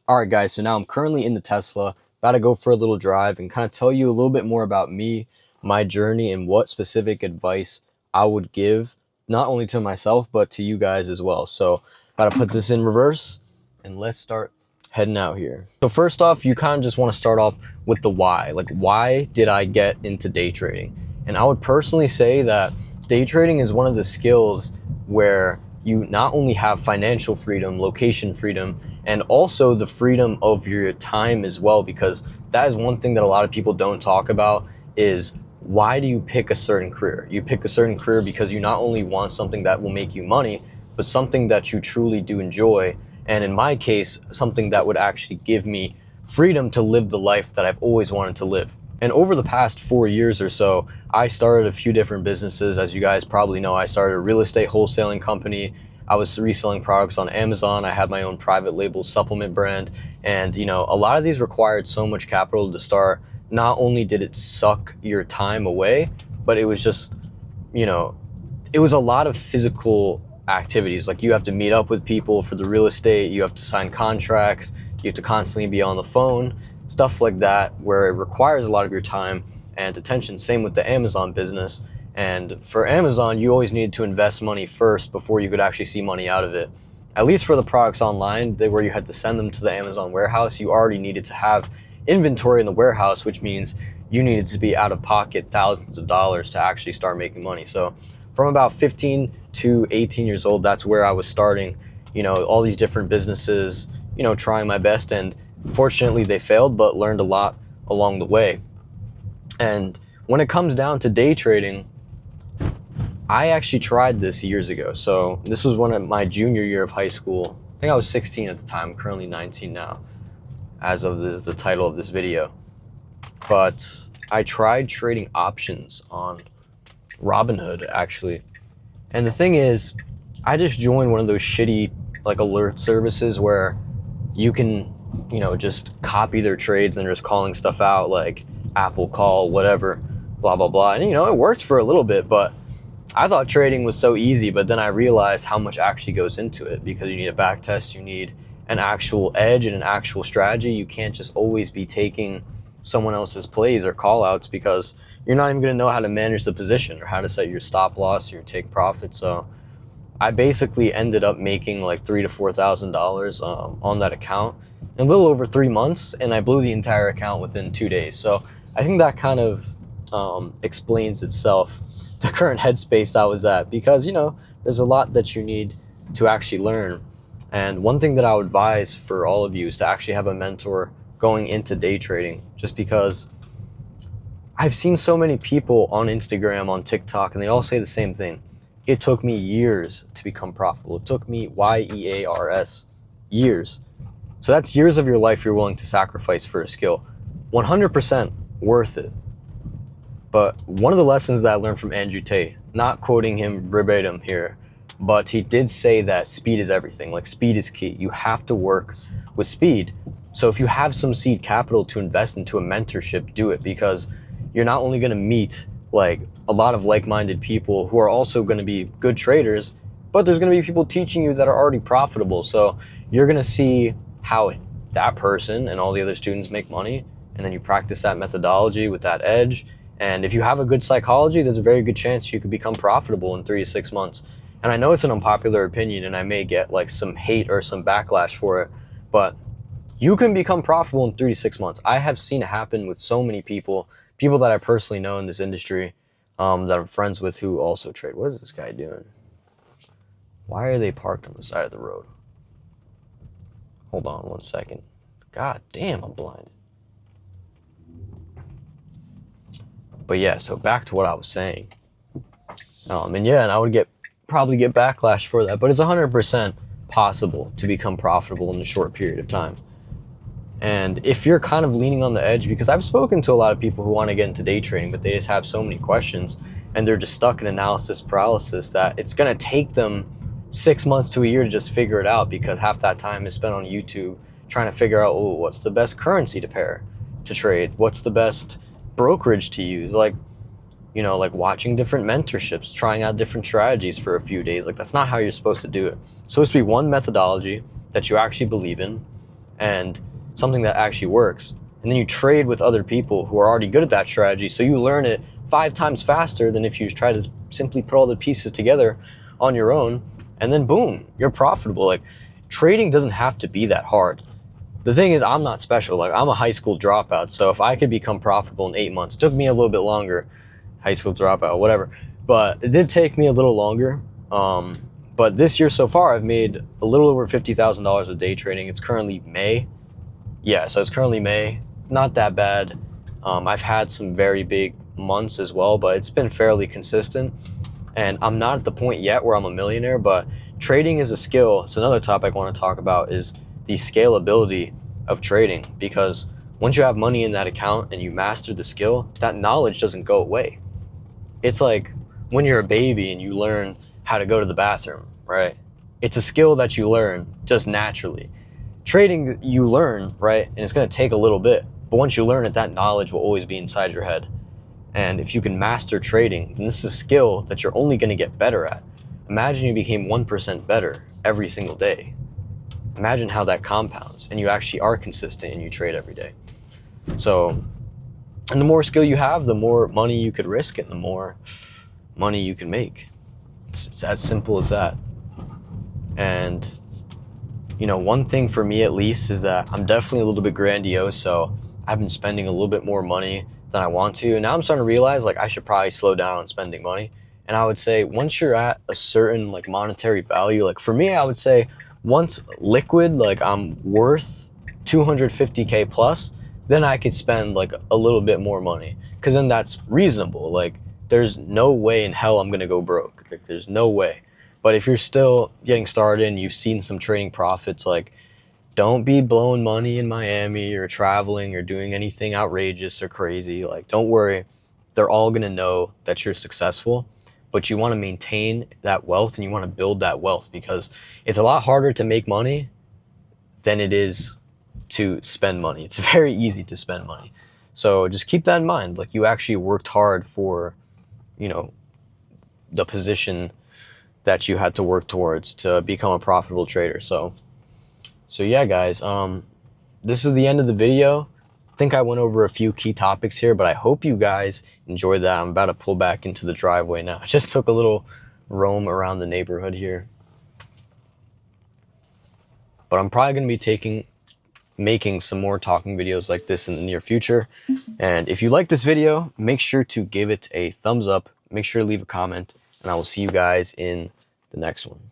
All right, guys, so now I'm currently in the Tesla, about to go for a little drive and kind of tell you a little bit more about me, my journey, and what specific advice I would give, not only to myself, but to you guys as well. So, about to put this in reverse and let's start heading out here. So, first off, you kind of just want to start off with the why. Like, why did I get into day trading? And I would personally say that day trading is one of the skills where you not only have financial freedom, location freedom, and also the freedom of your time as well, because that is one thing that a lot of people don't talk about is why do you pick a certain career? You pick a certain career because you not only want something that will make you money, but something that you truly do enjoy. And in my case, something that would actually give me freedom to live the life that I've always wanted to live. And over the past 4 years or so, I started a few different businesses. As you guys probably know, I started a real estate wholesaling company. I was reselling products on Amazon. I had my own private label supplement brand. And, a lot of these required so much capital to start. Not only did it suck your time away, but it was just, it was a lot of physical activities. Like you have to meet up with people for the real estate. You have to sign contracts. You have to constantly be on the phone, stuff like that, where it requires a lot of your time and attention. Same with the Amazon business. And for Amazon, you always needed to invest money first before you could actually see money out of it. At least for the products online, where you had to send them to the Amazon warehouse, you already needed to have inventory in the warehouse, which means you needed to be out of pocket thousands of dollars to actually start making money. So from about 15 to 18 years old, that's where I was starting, all these different businesses, trying my best. And fortunately they failed, but learned a lot along the way. And when it comes down to day trading, I actually tried this years ago. So this was one of my junior year of high school. I think I was 16 at the time. I'm currently 19 now, as of the title of this video. But I tried trading options on Robinhood, actually. And the thing is, I just joined one of those shitty alert services where you can, just copy their trades and just calling stuff out, like Apple call, whatever, blah, blah, blah. And, it worked for a little bit, but I thought trading was so easy, but then I realized how much actually goes into it, because you need a back test, you need an actual edge and an actual strategy. You can't just always be taking someone else's plays or call outs, because you're not even going to know how to manage the position or how to set your stop loss or your take profit. So I basically ended up making like $3,000 to $4,000 on that account in a little over 3 months, and I blew the entire account within 2 days. So I think that kind of explains itself, the current headspace I was at, because there's a lot that you need to actually learn. And one thing that I would advise for all of you is to actually have a mentor going into day trading, just because I've seen so many people on Instagram, on TikTok, and they all say the same thing. It took me years to become profitable. It took me YEARS, years. So that's years of your life you're willing to sacrifice for a skill. 100% worth it. But one of the lessons that I learned from Andrew Tate, not quoting him verbatim here, but he did say that speed is everything. Like, speed is key. You have to work with speed. So if you have some seed capital to invest into a mentorship, do it, because you're not only going to meet like a lot of like-minded people who are also going to be good traders, but there's going to be people teaching you that are already profitable. So you're going to see how that person and all the other students make money, and then you practice that methodology with that edge. And if you have a good psychology, there's a very good chance you could become profitable in 3 to 6 months. And I know it's an unpopular opinion, and I may get like some hate or some backlash for it, but you can become profitable in 3 to 6 months. I have seen it happen with so many people that I personally know in this industry, that I'm friends with, who also trade. What is this guy doing? Why are they parked on the side of the road? Hold on 1 second. God damn, I'm blind. But yeah, so back to what I was saying. And I would probably get backlash for that, but it's 100% possible to become profitable in a short period of time. And if you're kind of leaning on the edge, because I've spoken to a lot of people who want to get into day trading, but they just have so many questions and they're just stuck in analysis paralysis that it's going to take them 6 months to a year to just figure it out, because half that time is spent on YouTube trying to figure out, what's the best currency to pair to trade? What's the best brokerage to use? Like watching different mentorships, trying out different strategies for a few days. Like, that's not how you're supposed to do it. It's supposed to be one methodology that you actually believe in, and something that actually works. And then you trade with other people who are already good at that strategy, so you learn it 5 times faster than if you try to simply put all the pieces together on your own, and then boom, you're profitable. Like, trading doesn't have to be that hard. The thing is, I'm not special. Like, I'm a high school dropout, so if I could become profitable in 8 months, it took me a little bit longer, high school dropout, whatever, but it did take me a little longer. But this year so far, I've made a little over $50,000 with day trading. It's currently May. Yeah, so it's currently May. Not that bad. I've had some very big months as well, but it's been fairly consistent. And I'm not at the point yet where I'm a millionaire, but trading is a skill. It's another topic I want to talk about, is the scalability of trading, because once you have money in that account and you master the skill, that knowledge doesn't go away. It's like when you're a baby and you learn how to go to the bathroom, right? It's a skill that you learn just naturally. Trading, you learn, right? And it's going to take a little bit, but once you learn it, that knowledge will always be inside your head. And if you can master trading, then this is a skill that you're only going to get better at. Imagine you became 1% better every single day. Imagine how that compounds and you actually are consistent and you trade every day. So, and the more skill you have, the more money you could risk and the more money you can make. It's as simple as that. And, you know, one thing for me at least is that I'm definitely a little bit grandiose, so I've been spending a little bit more money than I want to. And now I'm starting to realize, like, I should probably slow down on spending money. And I would say once you're at a certain, like, monetary value, like for me, I would say once liquid, like I'm worth 250K plus, then I could spend like a little bit more money, because then that's reasonable. Like, there's no way in hell I'm gonna go broke. Like, there's no way. But if you're still getting started and you've seen some trading profits, like, don't be blowing money in Miami or traveling or doing anything outrageous or crazy. Like, don't worry, they're all gonna know that you're successful, but you want to maintain that wealth and you want to build that wealth, because it's a lot harder to make money than it is to spend money. It's very easy to spend money. So just keep that in mind. Like, you actually worked hard for, you know, the position that you had to work towards to become a profitable trader. So yeah, guys, this is the end of the video. I think I went over a few key topics here, but I hope you guys enjoyed that. I'm about to pull back into the driveway now. I just took a little roam around the neighborhood here. But I'm probably going to be making some more talking videos like this in the near future. And if you like this video, make sure to give it a thumbs up. Make sure to leave a comment, and I will see you guys in the next one.